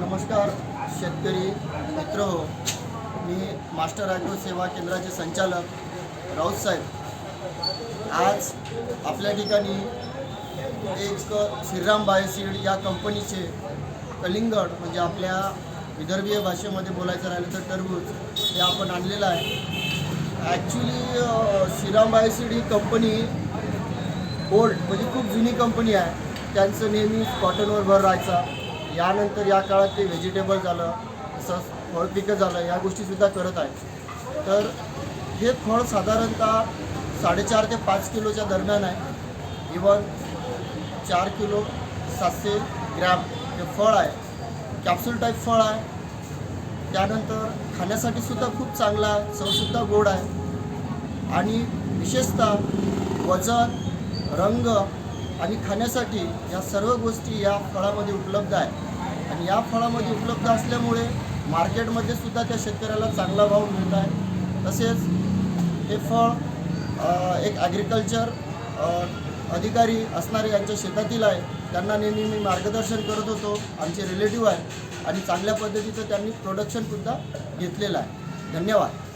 नमस्कार शेतकरी मित्र हो, मी मास्टर ॲग्रो सेवा केंद्राचे संचालक राऊत साहेब आज आपल्या ठिकाणी एक श्रीराम बायोसीड या कंपनीचे कलिंगड म्हणजे आपल्या विदर्भीय भाषेमध्ये बोलायचं राहिलं तर टरबूज हे आपण आणलेलं आहे। ॲक्च्युली श्रीराम बायोसीड ही कंपनी ओल्ड म्हणजे खूप जुनी कंपनी आहे। त्यांचं नेहमी कॉटनवर भर राहायचा। यानंतर या काळात ते व्हेजिटेबल झालं, तसंच फळपिकं झालं, या गोष्टीसुद्धा करत आहे। तर हे फळ साधारणतः 4.5 ते 5 किलोच्या दरम्यान आहे। इवन 4 किलो 700 ग्रॅम हे फळ आहे। कॅप्सूल टाईप फळ आहे। त्यानंतर खाण्यासाठी सुद्धा खूप चांगला आहे, चवसुद्धा गोड आहे आणि विशेषतः वजन, रंग आणि खाण्यासाठी या सर्व गोष्टी या फळामध्ये उपलब्ध आहे। आणि या फळामध्ये उपलब्ध असल्यामुळे मार्केटमध्ये सुद्धा त्या शेतकऱ्याला चांगला भाव मिळत आहे। तसेच हे फळ एक ॲग्रिकल्चर अधिकारी असणारे यांच्या शेतातील आहे। त्यांना नेहमी मी मार्गदर्शन करत होतो। आमचे रिलेटिव्ह आहे आणि चांगल्या पद्धतीचं त्यांनी प्रोडक्शनसुद्धा घेतलेलं आहे। धन्यवाद।